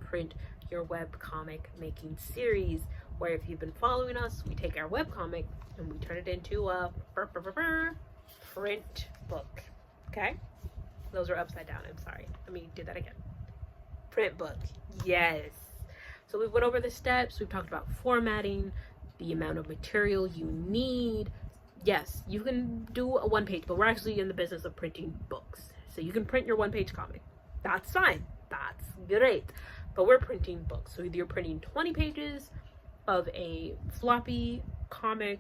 print your webcomic making series, where if you've been following us, we take our webcomic and we turn it into a print book. Okay? Those are upside down. I'm sorry. Let me do that again. Print book. Yes. So we went over the steps. We've talked about formatting, the amount of material you need. Yes, you can do a one-page, but we're actually in the business of printing books. So you can print your one-page comic. That's fine. That's great. But we're printing books. So either you're printing 20 pages of a floppy comic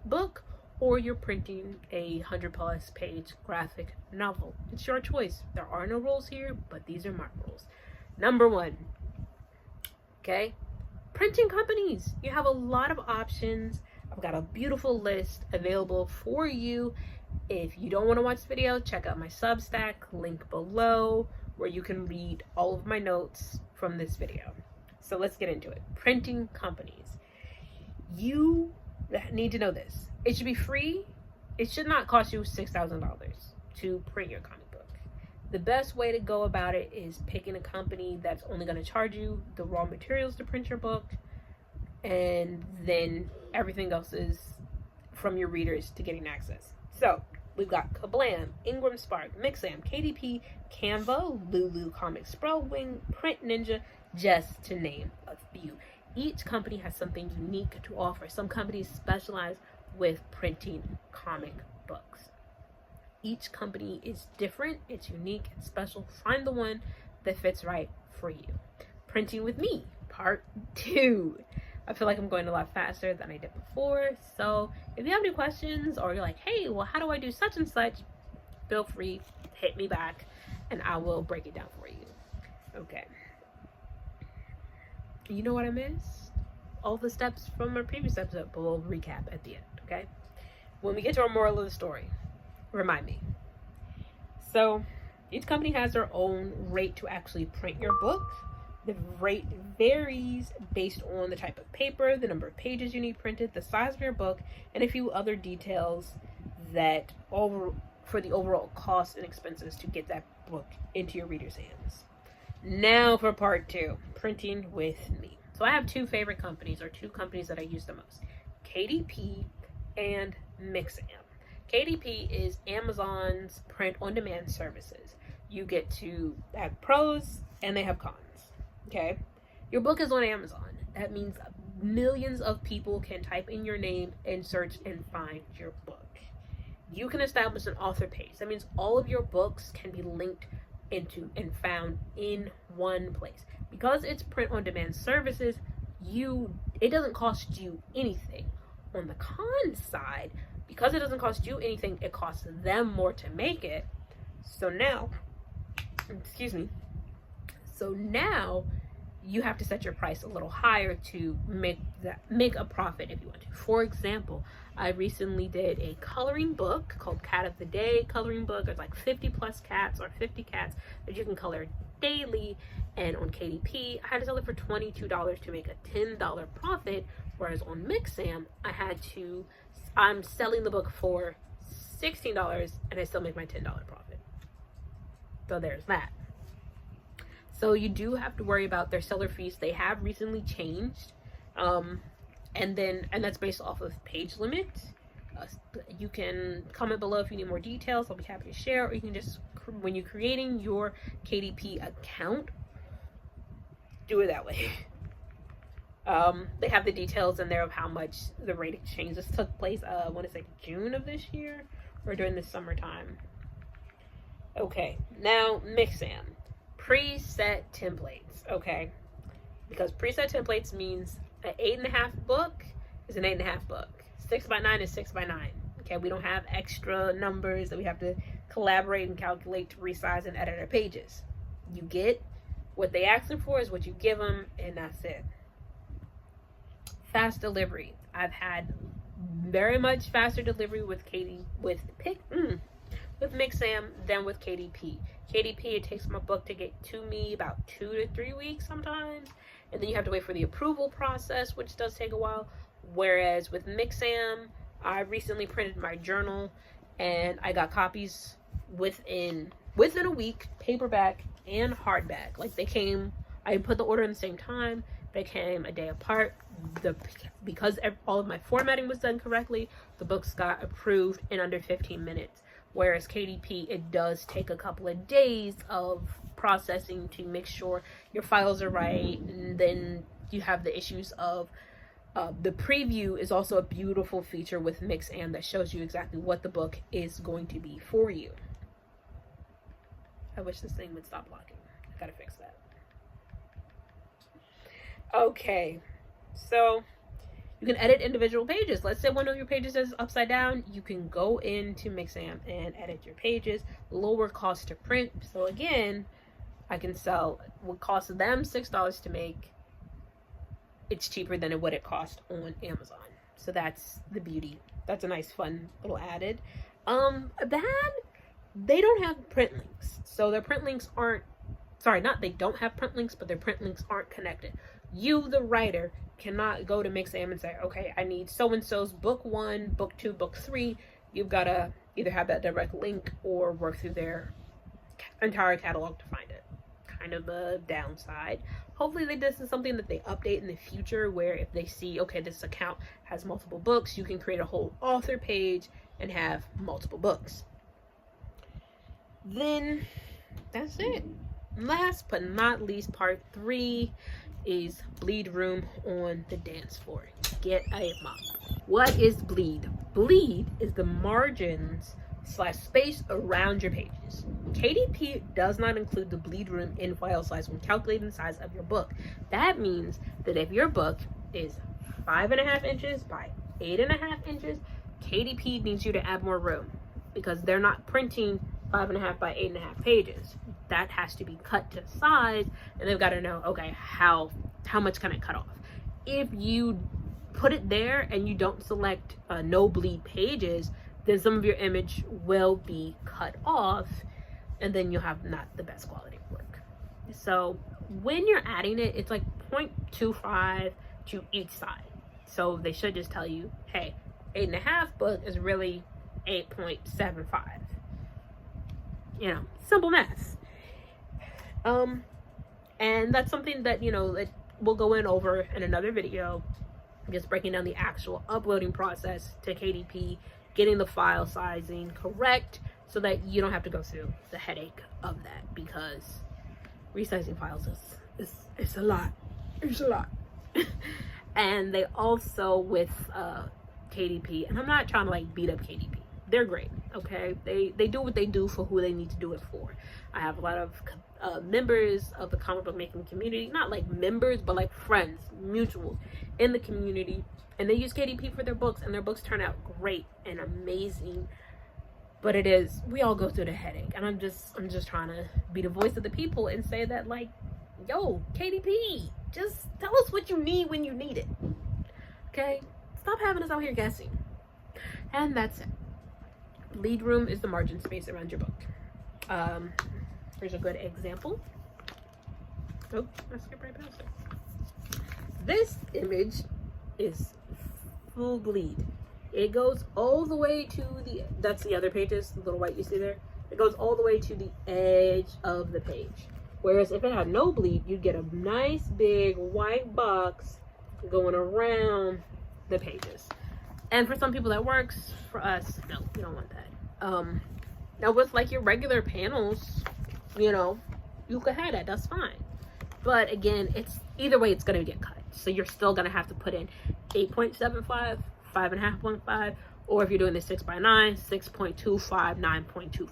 book, or you're printing a 100+ page graphic novel. It's your choice. There are no rules here, but these are my rules. Number 1, okay? Printing companies. You have a lot of options. I've got a beautiful list available for you. If you don't want to watch the video, check out my Substack, link below, where you can read all of my notes from this video. So let's get into it. Printing companies. You need to know this. It should be free. It should not cost you $6,000 to print your comic book. The best way to go about it is picking a company that's only going to charge you the raw materials to print your book, and then everything else is from your readers to getting access. So we've got Kablam, Ingram Spark, Mixam, KDP, Canva, Lulu Comics, Spellwing, Print Ninja, just to name a few. Each company has something unique to offer. Some companies specialize with printing comic books. Each company is different, it's unique, it's special. Find the one that fits right for you. Printing with me, part 2. I feel like I'm going a lot faster than I did before. So if you have any questions, or you're like, hey, well, how do I do such and such? Feel free, hit me back and I will break it down for you. Okay. You know what I missed? All the steps from our previous episode, but we'll recap at the end, okay? When we get to our moral of the story, remind me. So each company has their own rate to actually print your book. The rate varies based on the type of paper, the number of pages you need printed, the size of your book, and a few other details that for the overall cost and expenses to get that book into your reader's hands. Now for part 2, printing with me. So I have 2 favorite companies, or 2 companies that I use the most. KDP and Mixam. KDP is Amazon's print-on-demand services. You get to have pros and they have cons. Okay? Your book is on Amazon. That means millions of people can type in your name and search and find your book. You can establish an author page. That means all of your books can be linked into and found in one place. Because it's print-on-demand services, it doesn't cost you anything. On the con side, because it doesn't cost you anything, it costs them more to make it. So now you have to set your price a little higher to make a profit if you want to. For example, I recently did a coloring book called Cat of the Day coloring book. There's like 50 plus cats, or 50 cats that you can color daily. And on KDP, I had to sell it for $22 to make a $10 profit. Whereas on Mixam, I'm selling the book for $16 and I still make my $10 profit. So there's that. So you do have to worry about their seller fees. They have recently changed. And that's based off of page limit. You can comment below if you need more details. I'll be happy to share. Or you can just, when you're creating your KDP account, do it that way. They have the details in there of how much the rate changes took place. I want to say June of this year, or during the summertime. Okay, now Mixam. Preset templates, okay? Because preset templates means an 8.5 book is an 8.5 book. 6x9 is 6x9. Okay, we don't have extra numbers that we have to collaborate and calculate to resize and edit our pages. You get what they ask for is what you give them, and that's it. Fast delivery. I've had very much faster delivery with Mixam than with KDP. KDP, it takes my book to get to me about 2 to 3 weeks sometimes, and then you have to wait for the approval process, which does take a while. Whereas with Mixam, I recently printed my journal and I got copies within a week, paperback and hardback. Like they came, I put the order in the same time. They came a day apart. Because all of my formatting was done correctly, the books got approved in under 15 minutes. Whereas KDP, it does take a couple of days of processing to make sure your files are right. And then you have the issues of the preview is also a beautiful feature with Mixam that shows you exactly what the book is going to be for you. I wish this thing would stop blocking. I gotta fix that. Okay, so you can edit individual pages. Let's say one of your pages is upside down. You can go into Mixam and edit your pages. Lower cost to print. So again, I can sell what costs them $6 to make. It's cheaper than what it cost on Amazon. So that's the beauty. That's a nice, fun little added. Bad, they don't have print links. So their print links aren't, they don't have print links, but their print links aren't connected. You, the writer, cannot go to Mixam and say, okay, I need so-and-so's book 1, book 2, book 3. You've got to either have that direct link or work through their entire catalog to find it. Kind of a downside. Hopefully this is something that they update in the future, where if they see, okay, this account has multiple books, you can create a whole author page and have multiple books. Then that's it. Last but not least, part 3 is bleed room on the dance floor. Get a mop. What is bleed? Bleed is the margins / space around your pages. KDP does not include the bleed room in file size when calculating the size of your book. That means that if your book is 5.5 inches by 8.5 inches, KDP needs you to add more room, because they're not printing 5.5 by 8.5 pages. That has to be cut to size, and they've got to know, okay, how much can I cut off? If you put it there and you don't select no bleed pages, then some of your image will be cut off, and then you'll have not the best quality work. So when you're adding it, it's like 0.25 to each side. So they should just tell you, hey, 8.5 book is really 8.75. You know, simple math. And that's something that, you know, that we'll go over in another video, just breaking down the actual uploading process to KDP, getting the file sizing correct so that you don't have to go through the headache of that, because resizing files is a lot. It's a lot. And they also, with KDP, and I'm not trying to like beat up KDP, they're great, okay? They do what they do for who they need to do it for. I have a lot of members of the comic book making community, not like members, but like friends, mutuals in the community, and they use KDP for their books, and their books turn out great and amazing. But it is, we all go through the headache, and I'm just trying to be the voice of the people and say that, like, yo, KDP, just tell us what you need when you need it, okay? Stop having us out here guessing. And that's it. Bleed room is the margin space around your book. Here's a good example. Oh, I skipped right past it. This image is full bleed. It goes all the way to the, that's the other pages, the little white you see there. It goes all the way to the edge of the page. Whereas if it had no bleed, you'd get a nice big white box going around the pages. And for some people that works. For us, no, we don't want that. Now with like your regular panels, you know, you could have that, that's fine. But again, it's either way, it's gonna get cut. So you're still gonna have to put in 8.75, 5.5.5, or if you're doing the 6x9, 6.25, 9.25,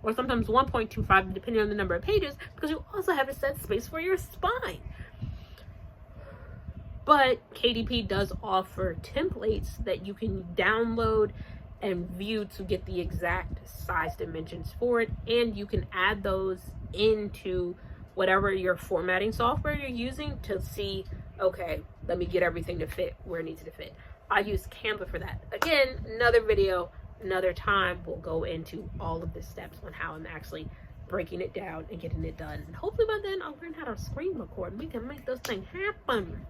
or sometimes 1.25, depending on the number of pages, because you also have to set space for your spine. But KDP does offer templates that you can download and view to get the exact size dimensions for it, and you can add those into whatever your formatting software you're using to see, okay, let me get everything to fit where it needs to fit. I use Canva for that. Again, another video, another time, we'll go into all of the steps on how I'm actually breaking it down and getting it done. And hopefully by then I'll learn how to screen record and we can make those things happen.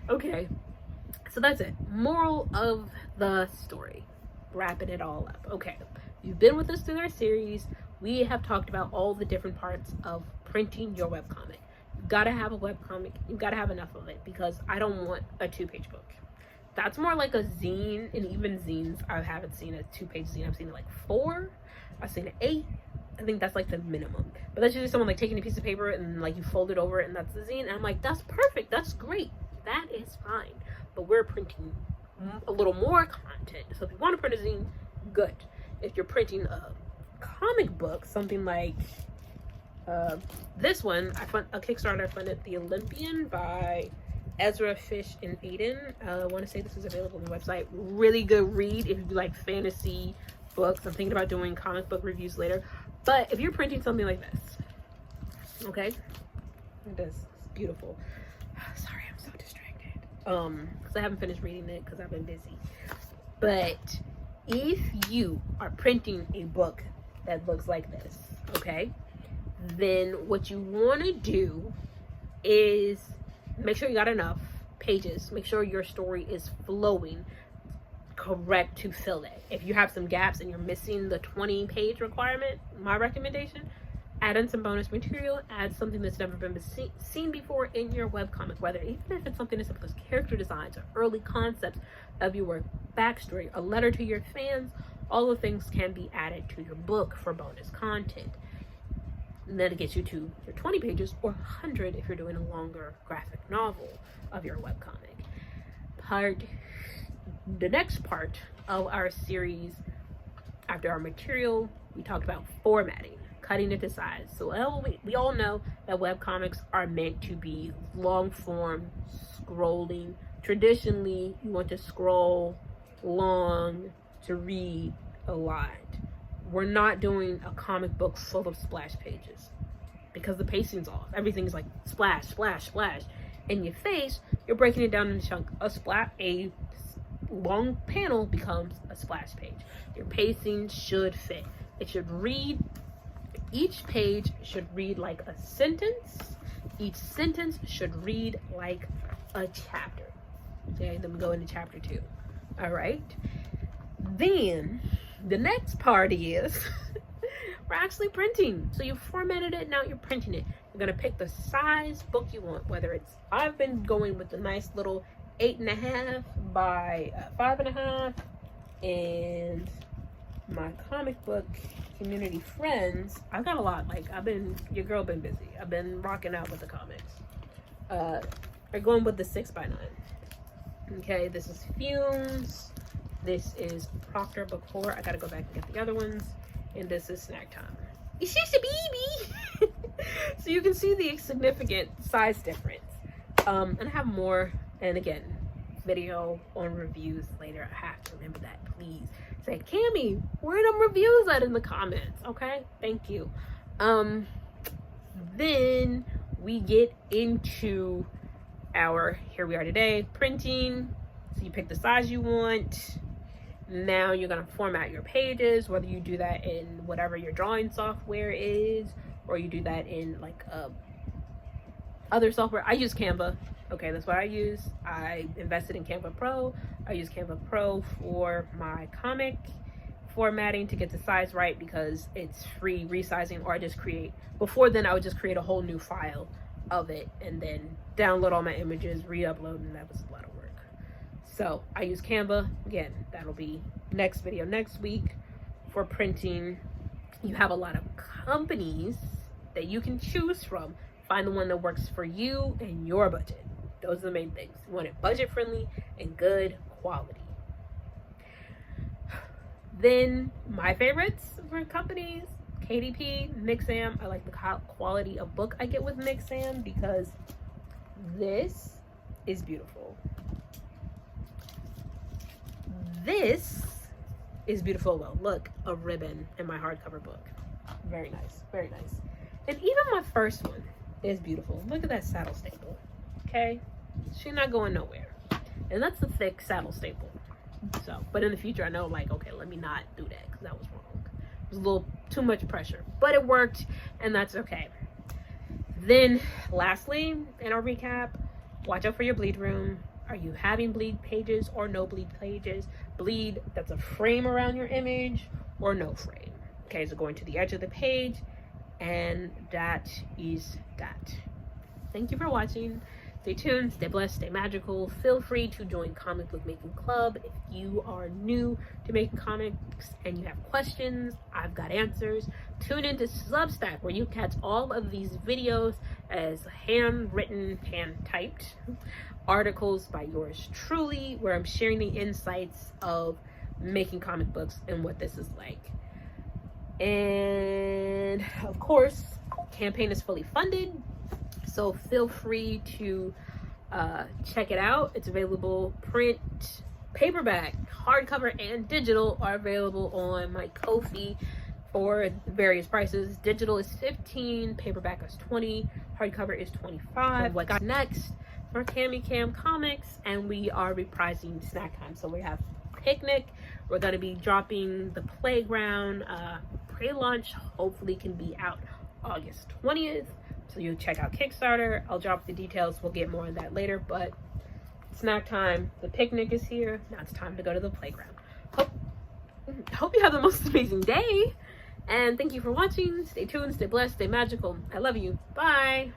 Okay, so that's it. Moral of the story, wrapping it all up. Okay, you've been with us through our series. We have talked about all the different parts of printing your webcomic. gotta have a webcomic. You gotta have enough of it, because I don't want a 2-page book. That's more like a zine, and even zines, I haven't seen a 2-page zine. I've seen it like 4. I've seen it 8. I think that's like the minimum. But that's usually someone like taking a piece of paper and like you fold it over and that's the zine. And I'm like, that's perfect. That's great. That is fine. But we're printing a little more content. So if you want to print a zine, good. If you're printing a comic book, something like this one, a Kickstarter funded The Olympian by Ezra Fish and Aiden. I want to say this is available on the website. Really good read if you like fantasy books. I'm thinking about doing comic book reviews later. But if you're printing something like this, okay, this is beautiful. Sorry, I'm so distracted. Because I haven't finished reading it because I've been busy. But if you are printing a book that looks like this, okay, then what you want to do is make sure you got enough pages. Make sure your story is flowing correct to fill it. If you have some gaps and you're missing the 20-page requirement, my recommendation, add in some bonus material, add something that's never been seen before in your webcomic, whether even if it's something as simple as character designs or early concepts of your work, backstory, a letter to your fans. All the things can be added to your book for bonus content. And then it gets you to your 20 pages or 100 if you're doing a longer graphic novel of your webcomic. The next part of our series, after our material, we talked about formatting, cutting it to size. So we all know that webcomics are meant to be long form, scrolling. Traditionally, you want to scroll long to read a lot. We're not doing a comic book full of splash pages because the pacing's off. Everything's like splash, splash, splash in your face. You're breaking it down in a chunk. A long panel becomes a splash page. Your pacing should fit. It should read, each page should read like a sentence. Each sentence should read like a chapter. Okay, then we go into chapter 2. All right. Then the next part is we're actually printing. So you formatted it, now you're printing it. You're gonna pick the size book you want, whether it's, I've been going with the nice little 8.5 by 5.5, and my comic book community friends, I've got a lot. Like your girl been busy. I've been rocking out with the comics. Are going with the 6x9. Okay, this is Fumes. This is Proctor Bacor. I gotta go back and get the other ones. And this is Snack Time. It's just a baby. So you can see the significant size difference. And I have more, and again, video on reviews later. I have to remember that, please. Say, Cammy, where are them reviews at in the comments? Okay, thank you. Then we get into our, here we are today, printing. So you pick the size you want. Now you're gonna format your pages, whether you do that in whatever your drawing software is, or you do that in like other software. I use Canva. Okay, that's what I use. I invested in Canva Pro. I use Canva Pro for my comic formatting to get the size right because it's free resizing, or I just create, before then I would just create a whole new file of it and then download all my images, re-upload, and that was a lot of work. So I use Canva. Again, that'll be next video next week. For printing, you have a lot of companies that you can choose from. Find the one that works for you and your budget. Those are the main things. You want it budget friendly and good quality. Then my favorites for companies, KDP, Mixam. I like the quality of book I get with Mixam because this is beautiful. This is beautiful. Well, look, a ribbon in my hardcover book. Very nice, very nice. And even my first one is beautiful. Look at that saddle staple. Okay, she's not going nowhere, and that's a thick saddle staple. So, but in the future, I know, like, okay, let me not do that because that was wrong. It was a little too much pressure, but it worked, and that's okay. Then, lastly, in our recap, watch out for your bleed room. Are you having bleed pages or no bleed pages? Bleed that's a frame around your image or no frame. Okay, so going to the edge of the page, and that is that. thank you for watching. Stay tuned, stay blessed, stay magical. Feel free to join Comic Book Making Club. If you are new to making comics and you have questions, I've got answers. Tune into Substack, where you catch all of these videos as handwritten, hand-typed articles by yours truly, where I'm sharing the insights of making comic books and what this is like. And of course, campaign is fully funded, so feel free to check it out. It's available print, paperback, hardcover, and digital are available on my Ko-fi for various prices. Digital is $15, paperback is $20, hardcover is $25. What's next for Cami Cam Comics? And we are reprising Snack Time. So we have Picnic. We're going to be dropping The Playground. Pre-launch hopefully can be out August 20th. So you check out Kickstarter. I'll drop the details. We'll get more on that later. But Snack Time, The Picnic is here. Now it's time to go to The Playground. Hope you have the most amazing day. And thank you for watching. Stay tuned, stay blessed, stay magical. I love you. Bye.